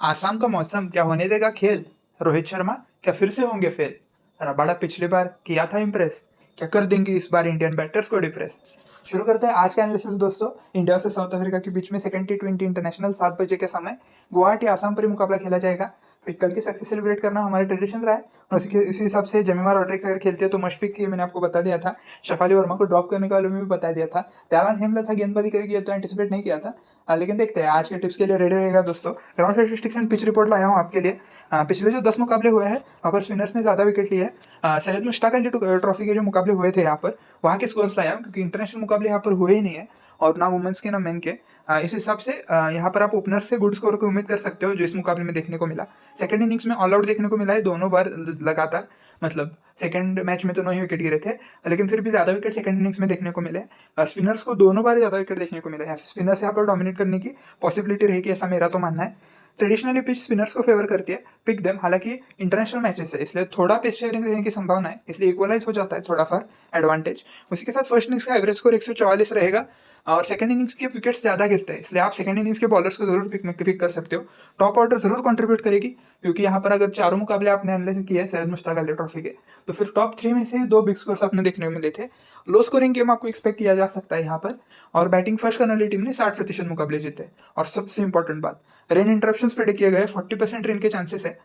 आसाम का मौसम क्या होने देगा खेल? रोहित शर्मा क्या फिर से होंगे फेल? रबाडा पिछली बार किया था इम्प्रेस, क्या कर देंगे इस बार इंडियन बैटर्स को डिप्रेस? शुरू करते हैं आज का एनालिसिस दोस्तों। इंडिया से साउथ अफ्रीका के बीच में सेकंड T20 इंटरनेशनल 7 बजे के समय गुवाहाटी आसाम पर ही मुकाबला खेला जाएगा। फिर कल की सक्सेस सेलिब्रेट करना हमारा ट्रेडिशन रहा है और इसी हिसाब से जमीमा रॉड्रिक्स अगर खेलती है तो मस्ट पिक थी, मैंने आपको बता दिया था। शफाली वर्मा को ड्रॉप करने के बारे में भी बता दिया था। त्यारान हेमलत गेंदबाजी करेगी ये तो एंटिसिपेट नहीं किया था, लेकिन देखते हैं आज के टिप्स के लिए रेडी रहेगा दोस्तों। Ground statistics and pitch report लाया हूँ आपके लिए। पिछले जो 10 मुकाबले हुए हैं वहाँ पर स्पिनर्स ने ज़्यादा विकेट लिए हैं। सैयद मुश्ताक अली ट्रॉफी के जो मुकाबले हुए थे यहाँ पर वहाँ के स्कोर्स लाया हूँ, क्योंकि इंटरनेशनल मुकाबले यहाँ पर हुए ही नहीं है और ना वुमेंस के ना मेन के। इस हिसाब से यहाँ पर आप ओपनर से गुड स्कोर की उम्मीद कर सकते हो, जो इस मुकाबले में देखने को मिला। सेकंड इनिंग्स में ऑल आउट देखने को मिला है दोनों बार लगातार, मतलब सेकंड मैच में तो 9 ही विकेट गिरे थे, लेकिन फिर भी ज़्यादा विकेट सेकंड इनिंग्स में देखने को मिले। स्पिनर्स को दोनों बार ज़्यादा विकेट देखने को मिला है, स्पिनर्स यहाँ पर डोमिनेट करने की पॉसिबिलिटी रहेगी, ऐसा मेरा तो मानना है। ट्रेडिशनली पिच स्पिनर्स को फेवर करती है, पिक देम। हालांकि इंटरनेशनल मैचेस है इसलिए थोड़ा पिच फेवरिंग रहने की संभावना है, इसलिए इक्वलाइज हो जाता है थोड़ा सा एडवांटेज। उसी के साथ फर्स्ट इनिंग्स का एवरेज स्कोर 144 रहेगा और सेकंड इनिंग्स के विकेट्स ज़्यादा गिरते हैं, इसलिए आप सेकंड इनिंग्स के बॉलर्स को जरूर पिक कर सकते हो। टॉप ऑर्डर जरूर कंट्रीब्यूट करेगी, क्योंकि यहाँ पर अगर चारों मुकाबले आपने एनालिसिस किया है सैयद मुश्ताक अली ट्रॉफी के, तो फिर टॉप 3 में से 2 बिग स्कोर्स आपने देखने को मिले थे। लो स्कोरिंग गेम आपको एक्सपेक्ट किया जा सकता है यहाँ पर। और बैटिंग फर्स्ट करने वाली टीम ने 60% मुकाबले जीते। और सबसे इंपॉर्टेंट बात, रेन इंटरप्शंस प्रेडिक्ट किए गए, 40% रेन के चांसेस है,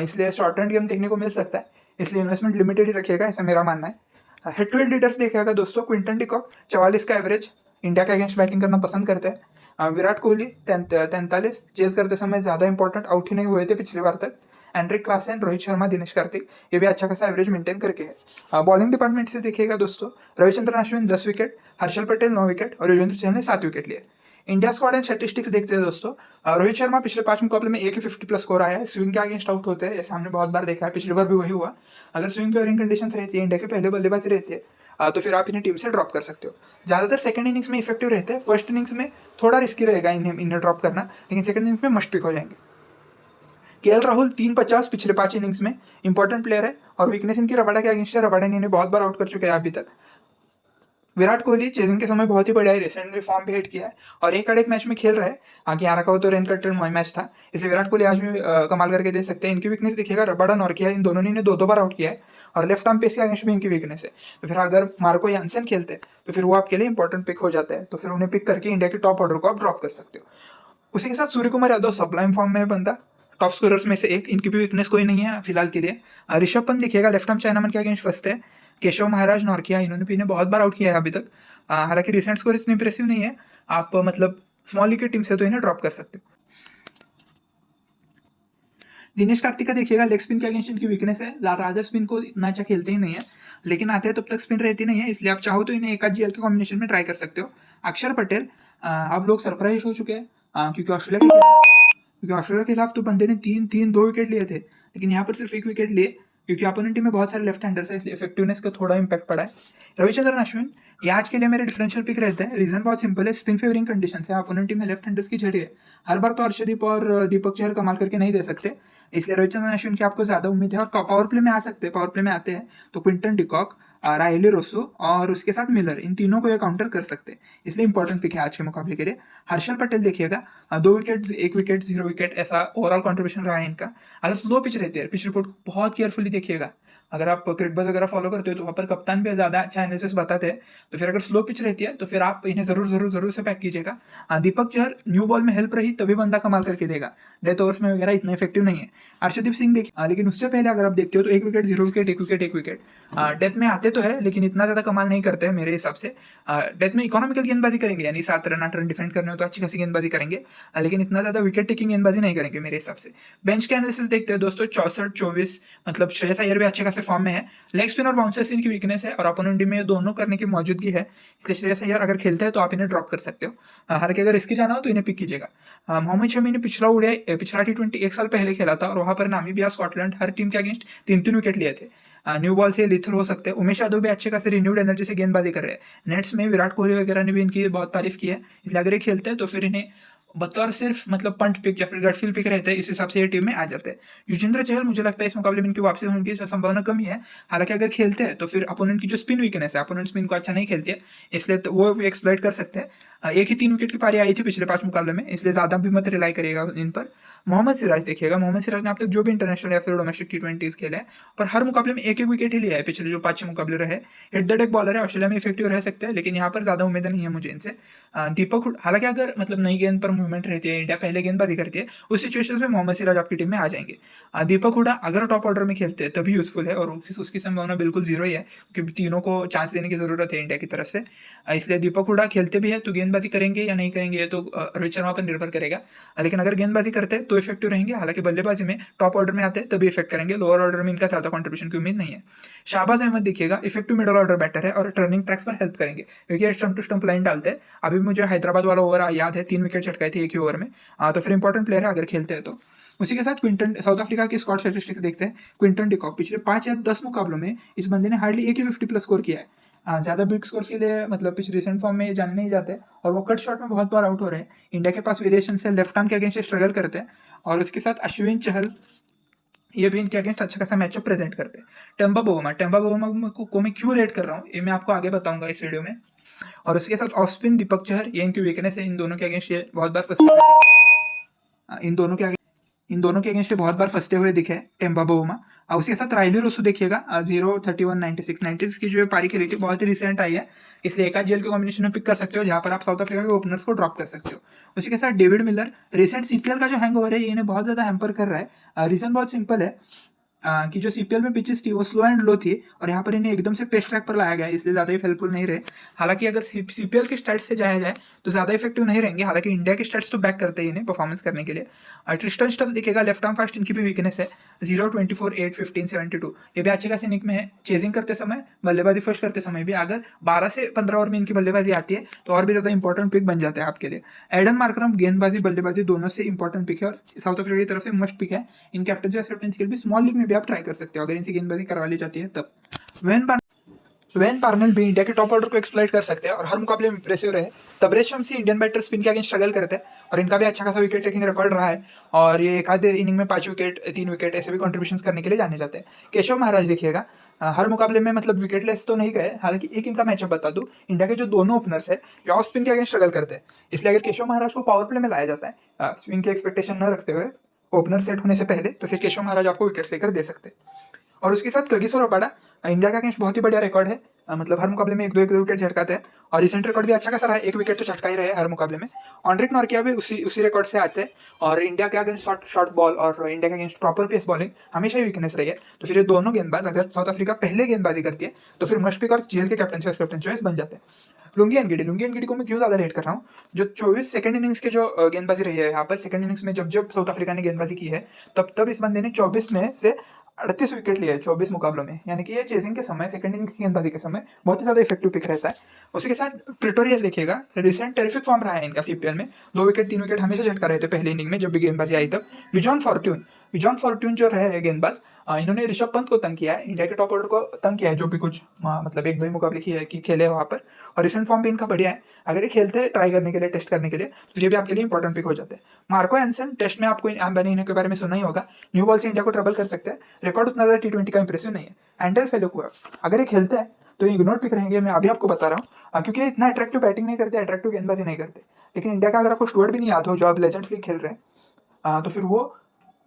इसलिए शॉर्ट रन गेम देखने को मिल सकता है, इसलिए इन्वेस्टमेंट लिमिटेड ही रखिएगा, ऐसा मेरा मानना है। हेड टू हेड लीडर्स देखिएगा दोस्तों, क्विंटन डिकॉक 44 का एवरेज, इंडिया के अगेंस्ट बैटिंग करना पसंद करते हैं। विराट कोहली 43, चेज करते समय ज़्यादा इंपॉर्टेंट आउट ही नहीं हुए थे पिछली बार तक। एंड्रिक क्लासन, रोहित शर्मा, दिनेश कार्तिक ये भी अच्छा खासा एवरेज मेंटेन करके है। बॉलिंग डिपार्टमेंट से देखिएगा दोस्तों, रविचंद्रन अश्विन 10 विकेट, हर्षल पटेल 9 विकेट और युजवेंद्र चहल ने 7 विकेट लिए। इंडिया स्क्वाड एंड स्टैटिस्टिक्स देखते हैं दोस्तों। रोहित शर्मा पिछले 5 मुकाबले में एक ही 50 प्लस स्कोर आया है। स्विंग के अगेंस्ट आउट होते हैं, ऐसा हमने बहुत बार देखा है, पिछली बार भी वही हुआ। अगर स्विंग फेवरिंग कंडीशन रहती है, इंडिया के पहले बल्लेबाजी रहती है, तो फिर आप इन्हें टीम से ड्रॉप कर सकते हो। ज़्यादातर सेकंड इनिंग्स में इफेक्टिव रहते हैं, फर्स्ट इनिंग्स में थोड़ा रिस्की रहेगा इन्हें ड्रॉप करना, लेकिन सेकंड इनिंग्स में मस्ट पिक हो जाएंगे। केएल राहुल 350 पिछले 5 इनिंग्स में, इंपॉर्टेंट प्लेयर है और वीकनेस इनकी रबाडा के अगेंस्ट है, रबाडा ने इन्हें बहुत बार आउट कर चुके हैं अभी तक। विराट कोहली चेजिंग के समय बहुत ही बढ़िया है, रिसेंटली फॉर्म भी हिट किया है और एक मैच में खेल रहे हैं। आगे आ रखा हो तो रेन कटर मैच था, इसलिए विराट कोहली आज भी कमाल करके दे सकते हैं। इनकी वीकनेस देखिएगा, रबाडा नॉर्किया, इन दोनों ने इन्हें 2 बार आउट किया है और लेफ्ट आर्म पेस के अगेंस्ट भी इनकी वीकनेस है। तो फिर अगर मार्को यानसेन खेलते हैं तो फिर वो आपके लिए इंपॉर्टेंट पिक हो जाता है, तो फिर उन्हें पिक करके इंडिया के टॉप ऑर्डर को आप ड्रॉप कर सकते हो। उसी के साथ सूर्य कुमार यादव सबलाइम फॉर्म में है बंदा, टॉप स्कोरर्स में से एक, इनकी भी वीकनेस कोई नहीं है फिलहाल के लिए। ऋषभ पंत देखिएगा, लेफ्ट आर्म चाइनामैन के अगेंस्ट फंसते हैं। केशव महाराज, नॉर्किया, इन्होंने भी इन्हें बहुत बार आउट किया है अभी तक। हालांकि रिसेंट स्कोर इतने इंप्रेसिव नहीं है, आप मतलब स्मॉल लीग की टीम से तो इन्हें ड्रॉप कर सकते हो। दिनेश कार्तिक का देखिएगा, लेग स्पिन के अगेंस्ट इनकी वीकनेस है, रादर स्पिन को इतना अच्छा खेलते ही नहीं है, लेकिन आते हैं तब तक स्पिन रहती नहीं है, इसलिए आप चाहो तो इन्हें एक जीएल के कॉम्बिनेशन में ट्राई कर सकते हो। अक्षर पटेल, आप लोग सरप्राइज हो चुके हैं क्योंकि ऑस्ट्रेलिया के खिलाफ तो बंदे ने 2 विकेट लिए थे, लेकिन यहाँ पर सिर्फ 1 विकेट लिए, क्योंकि अपोनेंट टीम में बहुत सारे लेफ्ट हैंडर्स है, इसलिए इफेक्टिवनेस का थोड़ा इंपैक्ट पड़ा है। रविचंद्रन अश्विन ये आज के लिए मेरे डिफरेंशियल पिक रहते हैं। रीजन बहुत सिंपल है, स्पिन फेवरिंग कंडीशन है, अपोनेंट टीम में लेफ्ट हैंडर्स की झड़ी है। हर बार तो अर्शदीप और दीपक चहर कमाल करके नहीं दे सकते, इसलिए रविचंद्रन अश्विन की आपको ज्यादा उम्मीद है। और पावर प्ले में आ सकते हैं, पावर प्ले में आते हैं तो क्विंटन डिकॉक, रायली रोसो और उसके साथ मिलर, इन तीनों को ये काउंटर कर सकते हैं, इसलिए इंपॉर्टेंट पिक है आज के मुकाबले के लिए। हर्षल पटेल देखिएगा, 2 विकेट, 1 विकेट, 0 विकेट, ऐसा ओवरऑल कंट्रीब्यूशन रहा है इनका। अगर स्लो पिच रहती है, पिच रिपोर्ट बहुत केयरफुली देखिएगा। अगर आप क्रिकबज़ वगैरह फॉलो करते हो तो वहाँ पर कप्तान भी ज़्यादा अच्छा एनालिसिस बताते हैं, तो फिर अगर स्लो पिच रहती है तो फिर आप इन्हें जरूर से पैक कीजिएगा। दीपक चहर न्यू बॉल में हेल्प रही तभी बंदा कमाल करके देगा, डेथ ओवर्स में वगैरह इतना इफेक्टिव नहीं है। अर्शदीप सिंह देखिए, लेकिन उससे पहले अगर आप देखते हो तो 1 wicket, 0 wicket, 1 wicket, 1 wicket, death में आते तो है लेकिन इतना ज़्यादा कमाल नहीं करते हैं मेरे हिसाब से। डेथ में इकोनॉमिकल गेंदबाजी करेंगे, यानी 7 रन 8 रन डिफेंड करने हो तो अच्छी खासी गेंदबाजी करेंगे, लेकिन इतना ज़्यादा विकेट टेकिंग गेंदबाजी नहीं करेंगे मेरे हिसाब से। बेंच के एनालिसिस देखते हैं दोस्तों, 64-24, मतलब श्रेयस अय्यर भी अच्छे खासे फॉर्म में है। लेग स्पिन और बाउंसर्स इनकी वीकनेस है और अपोनेंट टीम में दोनों करने की मौजूदगी है, इसलिए श्रेयस अय्यर अगर खेलते हैं तो आप इन्हें ड्रॉप कर सकते हो। हालांकि अगर इसकी जाना हो तो इन्हें पिक कीजिएगा। मोहम्मद शमी ने पिछला T20 1 साल पहले खेला था और वहां पर नामीबिया, स्कॉटलैंड, हर टीम के अगेंस्ट 3 विकेट लिए थे। न्यू बॉल से लिथल हो सकते हैं। उमेश यादव भी अच्छे खासे रिन्यूड एनर्जी से गेंदबाजी कर रहे हैं। नेट्स में विराट कोहली वगैरह ने भी इनकी बहुत तारीफ की है, इसलिए अगर ये खेलते हैं तो फिर इन्हें बतौर सिर्फ मतलब पंट पिक या फिर गट फील पिक रहते हैं, इस हिसाब से ये टीम में आ जाते हैं। युजवेंद्र चहल मुझे लगता है इस मुकाबले में इनकी वापसी होने की संभावना कम ही है। हालांकि अगर खेलते हैं तो फिर अपोनेंट की जो स्पिन वीकनेस है, अपोनेंट स्पिन को अच्छा नहीं खेलती है, इसलिए तो वो एक्सप्लॉइट कर सकते हैं। एक ही 3 विकेट की पारी आई थी पिछले 5 मुकाबले में, इसलिए ज्यादा भी मत रिलाई करिएगा इन पर। मोहम्मद सिराज देखिएगा, मोहम्मद सिराज ने अब तक जो भी इंटरनेशनल या फिर डोमेस्टिक T20 खेले हैं, पर हर मुकाबले में एक एक विकेट ही लिया है पिछले जो 5-6 मुकाबले रहे। हिट द डेक बॉलर है, ऑस्ट्रेलिया में इफेक्टिव रह सकते हैं, लेकिन यहाँ पर ज्यादा उम्मीद नहीं है मुझे इनसे। दीपक, हालांकि अगर मतलब नई गेंद पर मूवमेंट रहती है, इंडिया पहले गेंदबाजी करती है, उस सिचुएशन में मोहम्मद सिराज आपकी टीम में आ जाएंगे। दीपक हुडा अगर टॉप ऑर्डर में खेलते हैं तभी यूजफुल है, और उसकी संभावना बिल्कुल जीरो ही है, क्योंकि तीनों को चांस देने की जरूरत है इंडिया की तरफ से। इसलिए दीपक हुडा खेलते भी है तो गेंदबाजी करेंगे या नहीं करेंगे तो रोहित शर्मा पर निर्भर करेगा। लेकिन अगर गेंदबाजी करते हैं तो इफेक्टिव रहेंगे, हालांकि बल्लेबाजी में टॉप ऑर्डर में आते हैं तभी इफेक्ट करेंगे, लोअर ऑर्डर में इनका ज्यादा कॉन्ट्रीब्यूशन की उम्मीद नहीं है। शाहबाज अहमद देखिएगा, इफेक्टिव मिडल ऑर्डर बैटर है और टर्निंग ट्रैक्स पर हेल्प करेंगे, क्योंकि स्टंप टू स्टंप लाइन डालते हैं। अभी मुझे हैदराबाद वाला ओवर याद है, 3 विकेट चटकाए थे एक ही ओवर में। तो फिर इंपॉर्टेंट प्लेयर है अगर खेलते हैं तो। उसी के साथ क्विंटन, साउथ अफ्रीका की स्क्वाड स्टैटिस्टिक्स देखते हैं। क्विंटन डिकॉक पिछले 5 या 10 मुकाबलों में इस बंदे ने हार्डली एक ही 50+ स्कोर किया है। ज्यादा बिग स्कोर के लिए मतलब पिछले रिसेंट फॉर्म में जाने नहीं जाते, और वो कट शॉट में बहुत बार आउट हो रहे हैं। इंडिया के पास वेरिएशन से लेफ्ट आर्म के अगेंस्ट स्ट्रगल करते हैं, और उसके साथ अश्विन चहल ये भी इनके अगेंस्ट अच्छा खासा मैचअप प्रेजेंट करते हैं। टेम्बा बोमा को मैं क्यों रेट कर रहा हूँ ये मैं आपको आगे बताऊंगा इस वीडियो में। और उसके साथ ऑफ स्पिन दीपक चहर, ये इनकी वीकनेस है। इन दोनों के अगेंस्ट ये बहुत बार फंसते हुए दिखे। इन दोनों के अगेंस्ट ये बहुत बार फंसते हुए दिखे टेम्बा बोमा। उसके साथ राइली रोसू देखिएगा, 0-31-96 की जो पारी खेली थी बहुत ही रिसेंट आई है, इसलिए एक आध जेल के कॉम्बिनेशन में पिक कर सकते हो, जहां पर आप साउथ अफ्रीका के ओपनर्स को ड्रॉप कर सकते हो। उसी के साथ डेविड मिलर, रिसेंट सीपीएल का जो हैंगओवर है ये इन्हें बहुत ज्यादा हैम्पर कर रहा है। रीजन बहुत सिंपल है कि जो सीपीएल में पिचेस थी वो स्लो एंड लो थी, और यहाँ पर इन्हें एकदम से पेस ट्रैक पर लाया गया, इसलिए ज़्यादा ही हेल्पफुल नहीं रहे। हालांकि अगर सीपीएल के स्टैट्स से जाया जाए तो ज़्यादा इफेक्टिव नहीं रहेंगे, हालांकि इंडिया के स्टैट्स तो बैक करते हैं इन्हें परफॉर्मेंस करने के लिए। ट्रिस्टन स्टफ दिखेगा, लेफ्ट आर्म फास्ट इनकी भी वीकनेस है, 0-24-8-15-72, ये भी अच्छे खासे निक में है। चेजिंग करते समय, बल्लेबाजी फर्स्ट करते समय भी अगर 12 से 15 ओवर में इनकी बल्लेबाजी आती है तो और भी ज़्यादा इंपॉर्टेंट पिक बन जाता है आपके लिए। एडन मार्करम गेंदबाजी बल्लेबाजी दोनों से इंपॉर्टेंट पिक है, और साउथ अफ्रीका की तरफ से मस्ट पिक है। इन कैप्टन एक्सेप्टेंस के लिए भी स्मॉल लीग में भी आप ट्राई कर सकते हो अगर इनसे गेंदबाजी करवा ली जाती है तब। वेन पार्नेल भी इंडिया के टॉप ऑर्डर को एक्सप्लॉइट कर सकते हैं और हर मुकाबले में इंप्रेसिव रहे। Tabraiz Shamsi Indian batter spin के अगेंस्ट स्ट्रगल करते हैं, और इनका भी अच्छा खासा विकेट टेकिंग रिकॉर्ड रहा है, और ये एक आधे इनिंग में 5 विकेट 3 विकेट ऐसे भी कॉन्ट्रीब्यूशन करने के लिए जाने जाते हैं। केशव महाराज देखिएगा, हर मुकाबले में मतलब विकेटलेस तो नहीं गए, हालांकि एक इनका मैचअप बता दूं, इंडिया के जो दोनों ओपनर्स है ये ऑफ स्पिन के अगेंस्ट स्ट्रगल करते हैं, इसलिए अगर केशव महाराज को पावर प्ले में लाया जाता है स्विंग की एक्सपेक्टेशन न रखते हुए ओपनर सेट होने से पहले, तो फिर केशव महाराज आपको विकेट्स लेकर दे सकते हैं। और उसके साथ कगिसो रबाडा, इंडिया का अगेंस्ट बहुत ही बढ़िया रिकॉर्ड है, मतलब हर मुकाबले में एक दो विकेट झटकाते हैं, और रिसेंट रिकॉर्ड भी अच्छा खासा रहा है, 1 विकेट तो झटका ही रहे हर मुकाबले में। ऑन्ड्रिक नॉर्किया भी उसी रिकॉर्ड से आते हैं, और इंडिया के अगेंस्ट शॉर्ट बॉल और इंडिया के अगेंस्ट प्रॉपर पेस बॉलिंग हमेशा ही वीकनेस रही है। तो फिर ये दोनों गेंदबाज अगर साउथ अफ्रीका पहले गेंदबाजी करती है तो फिर मस्ट पिक और जेल के कैप्टन चॉइस बन जाते हैं। लुंगी एनगिडी को मैं क्यों ज्यादा रेट कर रहा हूँ, जो 24 सेकंड इनिंग्स के जो गेंदबाजी रही है यहाँ पर, सेकंड इनिंग्स में जब साउथ अफ्रीका ने गेंदबाजी की है तब इस बंदे ने 24 में से 38 विकेट लिए 24 मुकाबलों में, यानी कि ये चेजिंग के समय, सेकंड इनिंग्स की गेंदबाजी के समय बहुत ही ज्यादा इफेक्टिव पिक रहता है। उसी के साथ प्रिटोरियस देखिएगा, रिसेंट टेरिफिक फॉर्म रहा है इनका सीपीएल में, 2 विकेट 3 विकेट हमेशा झटका रहे थे पहले इनिंग में जब भी गेंदबाजी आई तब। विजॉन फॉर्ट्यून जो रहे गेंदबाज, इन्होंने ऋषभ पंत को तंग किया है, इंडिया के टॉप ऑर्डर को तंग किया है, जो भी कुछ मतलब 1-2 ही मुकाबले खेले वहाँ पर, और रिसेंट फॉर्म भी इनका बढ़िया है। अगर ये खेलते हैं ट्राई करने के लिए, टेस्ट करने के लिए, तो ये भी आपके लिए इंपॉर्टेंट पिक हो जाते हैं। मार्को एंसन, टेस्ट में आपको इन्हें के बारे में सुना ही होगा, न्यू बॉल से इंडिया को ट्रबल कर सकते हैं, रिकॉर्ड उतना ज़्यादा T20 का इंप्रेसिव नहीं है। एंडल फेलुकुआ, अगर ये खेलते हैं तो ये इग्नोर पिक रहेंगे, मैं अभी आपको बता रहा हूँ, क्योंकि इतना अट्रैक्टिव बैटिंग नहीं करते, अट्रैक्टिव गेंदबाजी नहीं करते। लेकिन इंडिया का अगर आपको स्टुअर्ट भी नहीं याद हो जो आप लेजेंड्स लीग खेल रहे हैं, तो फिर वो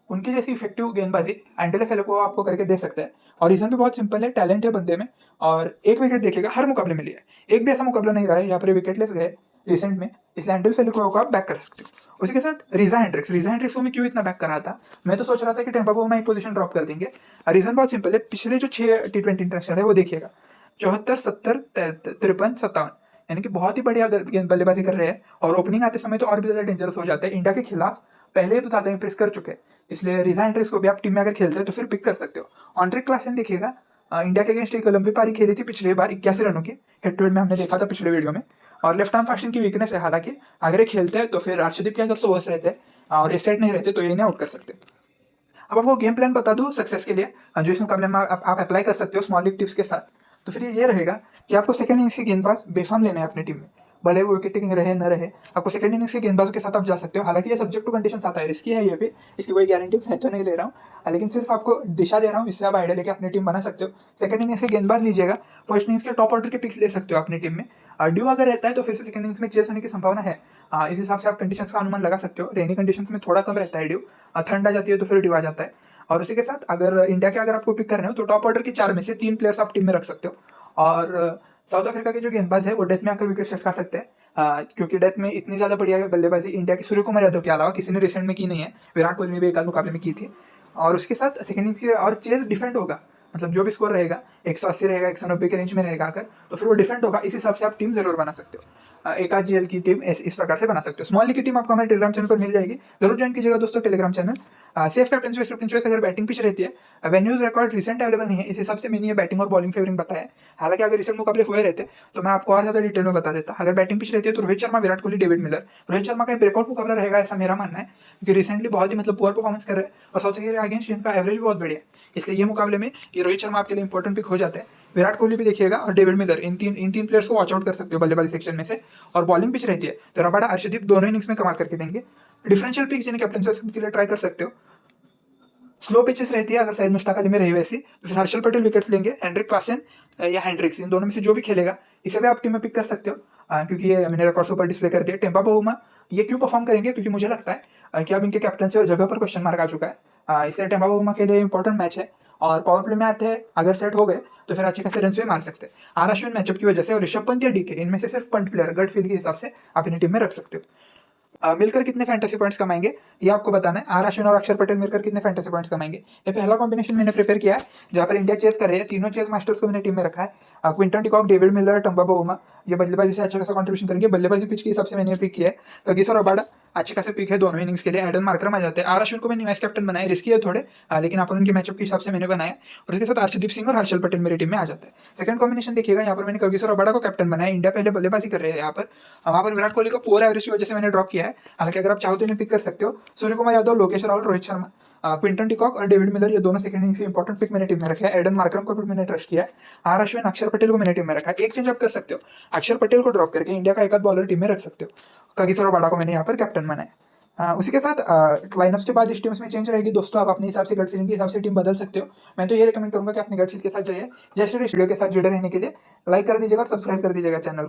उनकी जैसी इफेक्टिव गेंदबाजी एंडले फेलो आपको करके दे सकता है। और रीजन भी बहुत सिंपल है, टैलेंट है बंदे में, और 1 विकेट देखेगा हर मुकाबले में लिया है, एक भी ऐसा मुकाबला नहीं रहा है यहाँ पर विकेटलेस गए रिसेंट में, इसलिए एंडल फेलो को आप बैक कर सकते हो। उसी के साथ रीजा हेंड्रिक्स को मैं क्यों इतना बैक कर रहा था, मैं तो सोच रहा था कि टेम्पा को मैं एक पोजीशन ड्रॉप कर देंगे। रीजन बहुत सिंपल है, पिछले जो 6 T20 इंटरनेशनल है वो देखिएगा, 74, 70, 53, 57, यानी कि बहुत ही बढ़िया बल्लेबाजी कर रहे हैं, और ओपनिंग आते समय तो और भी ज्यादा डेंजरस हो जाते हैं। इंडिया के खिलाफ पहले तो ज्यादा इंप्रेस कर चुके हैं, इसलिए रिजा एंट्रीज को भी आप टीम में अगर खेलते हैं तो फिर पिक कर सकते हो। ऑन्ड्रिक क्लासन देखिएगा, इंडिया के अगेंस्ट एक लंबी पारी खेली थी पिछले बार 81 रनों की, हेड टू हेड में हमने देखा था पिछले वीडियो में, और लेफ्ट आर्म फास्टिंग की वीकनेस है, हालांकि अगर ये खेलते हैं तो फिर अर्शदीप के अगर सोवर्स रहते हैं और ये सेट नहीं रहते तो ये इन्हें आउट कर सकते। अब आपको गेम प्लान बता दूं सक्सेस के लिए, जो इस मुकाबले में आप अप्लाई कर सकते हो स्मॉल लीग टिप्स के साथ। तो फिर ये रहेगा कि आपको सेकंड इनिंग्स के गेंदबाज बेफाम लेने हैं अपनी टीम में, भले वो विकेट टेकिंग रहे न रहे, आपको सेकंड इनिंग्स के गेंदबाजों के साथ आप जा सकते हो। हालांकि ये सब्जेक्ट टू कंडीशन आता है, रिस्की है ये भी, इसकी कोई गारंटी मैं तो नहीं ले रहा हूँ, लेकिन सिर्फ आपको दिशा दे रहा हूँ, इससे आप आइडिया लेके अपनी टीम बना सकते हो। सेकंड इनिंग्स के गेंदबाज लीजिएगा, फर्स्ट इनिंग्स के टॉप ऑर्डर के पिक्स ले सकते हो अपनी टीम में। ड्यू अगर रहता है तो फिर से सेकंड इनिंग्स में चेस होने की संभावना है। इस हिसाब से आप कंडीशंस का अनुमान लगा सकते हो। रेनी कंडीशंस में थोड़ा कम रहता है ड्यू, ठंड आ जाती है तो फिर ड्यू आ जाता है। और उसी के साथ अगर इंडिया के अगर आपको पिक करने हो तो टॉप ऑर्डर के 4 में से 3 प्लेयर्स आप टीम में रख सकते हो। और साउथ अफ्रीका के जो गेंदबाज है वो डेथ में आकर विकेट चटका सकते हैं, क्योंकि डेथ में इतनी ज़्यादा बढ़िया बल्लेबाजी इंडिया के सूर्य कुमार यादव के अलावा किसी ने रिसेंट में की नहीं है। विराट कोहली ने भी एक आध मुकाबले में की थी। और उसके साथ सेकंड इनिंग्स और चेस डिफरेंट होगा, मतलब जो भी स्कोर रहेगा 180 रहेगा, 190 के रेंज में रहेगा अगर, तो फिर वो डिफरेंट होगा। इस हिसाब से आप टीम जरूर बना सकते हो। एक आध जीएल की टीम इस प्रकार से बना सकते हो। स्मॉल लीग की टीम आपको हमारे टेलीग्राम चैनल पर मिल जाएगी, जरूर ज्वाइन कीजिएगा दोस्तों Telegram channel. Safe captain choice अगर बैटिंग पिच रहती है, वेन्यूज रिकॉर्ड रिसेंट अवेलेबल नहीं है, इस हिसाब से मैंने ये बैटिंग और बॉलिंग फेवरिंग बताया। हालांकि अगर रिसेंट मुकाबले हुए रहते तो मैं आपको और ज्यादा डिटेल में बता देता। अगर बैटिंग पिच रहती है तो रोहित शर्मा, विराट कोहली, डेविड मिलर। रोहित शर्मा का ब्रेकआउट मुकाबला रहेगा ऐसा मेरा मानना है, क्योंकि रिसेंटली बहुत ही मतलब पुअर परफॉर्मेंस कर रहे हैं और साउथ अफ्रीका के अगेंस्ट इनका एवरेज बहुत बढ़िया है, इसलिए ये मुकाबले में ये रोहित शर्मा आपके लिए इंपॉर्टेंट पिक हो जाते हैं। विराट कोहली भी देखिएगा और डेविड मिलर, इन तीन प्लेयर्स को वॉच आउट कर सकते हो बल्लेबाजी सेक्शन में से। और बॉलिंग पिच रहती है तो रबाडा, अर्शदीप दोनों इनिंग्स में कमाल करके देंगे। डिफरेंशियल पिच जिन्हें कैप्टन ट्राई कर सकते हो। स्लो पिचेस रहती है, अगर शायद मुश्ताक अली में रही वैसी तो फिर हर्षल पटेल विकेट्स लेंगे, हेनरिक क्लासन या हेनरिक्स, इन दोनों में से जो भी खेलेगा इसे भी आप टीम में पिक कर सकते हो, क्योंकि ये मैंने रिकॉर्ड सुपर डिस्प्ले कर दिया। टेम्पा बाउमा ये क्यों परफॉर्म करेंगे, क्योंकि मुझे लगता है कि अब इनके कैप्टन से जगह पर क्वेश्चन मार्क आ चुका है, इसलिए टेम्पा बाउमा के लिए इंपॉर्टेंट मैच है। और पावर प्ले में आते हैं, अगर सेट हो गए तो फिर अच्छे खासे रन भी मार सकते हैं। आर अश्विन मैचअप की वजह से, और ऋषभ पंत या डीके, इनमें से सिर्फ पंट प्लेयर गट फील के हिसाब से आप इन्हें टीम में रख सकते हो। मिलकर कितने फैंटेसी पॉइंट्स कमाएंगे ये आपको बताना है। आर अश्विन और अक्षर पटेल मिलकर कितने फैंटेसी पॉइंट्स कमाएंगे, ये पहला कॉम्बिनेशन मैंने प्रिपेयर किया है, जहाँ पर इंडिया चेस कर रही है। तीनों चेस मास्टर्स को मैंने टीम में रखा है। Quinton de Kock, David Miller, टम्बा Bouma, ये बल्लेबाजी से अच्छा खासा कंट्रीब्यूशन करेंगे। बल्लेबाजी पिच के हिसाब से मैंने पिक किया है। कगिसो रबाडा अच्छे खासे पिक है दोनों इनिंग्स के लिए। एडन मार्करम आ जाते हैं। आर अश्विन को मैंने वाइस कैप्टन बनाया, रिस्की है थोड़े, लेकिन अपन उनके मैचअप के हिसाब से मैंने बनाया। और उसके साथ अर्शदीप सिंह और हर्षल पटेल मेरी टीम में आ जाते हैं। सेकंड कॉम्बिनेशन देखिएगा, यहाँ पर मैंने कगिसो रबाडा को कैप्टन बनाया। इंडिया पहले बल्लेबाजी कर रहे हैं यहाँ पर, वहाँ पर विराट कोहली को पुअर एवरेज की वजह से मैंने ड्रॉप किया है। हालांकि अगर आप चाहो तो इन्हें पिक कर सकते हो। सूर्य कुमार यादव, लोकेश राहुल, रोहित शर्मा, क्विंटन डिकॉक और डेविड मिलर, ये दोनों सेकंड इनिंग्स से इंपॉर्टेंट पिक मैंने टीम में रखे हैं। एडन मार्करम को भी मैंने ट्रस्ट किया है। आर अश्विन, अक्षर पटेल को मैंने टीम में रखा है। एक चेंज आप कर सकते हो, अक्षर पटेल को ड्रॉप करके इंडिया का एक आध बॉलर टीम में रख सकते हो। कगिसो रबाडा को मैंने यहाँ पर कैप्टन बनाया। उसी के साथ लाइनअप्स के बाद इस टीम्स में चेंज रहेगी दोस्तों, आप अपने हिसाब से गट फीलिंग के हिसाब से टीम बदल सकते हो। मैं तो ये रिकमेंड करूंगा कि अपने गट फील के साथ जाइए। जैसे वीडियो के साथ जुड़े रहने के लिए लाइक कर दीजिएगा और सब्सक्राइब कर दीजिएगा चैनल को।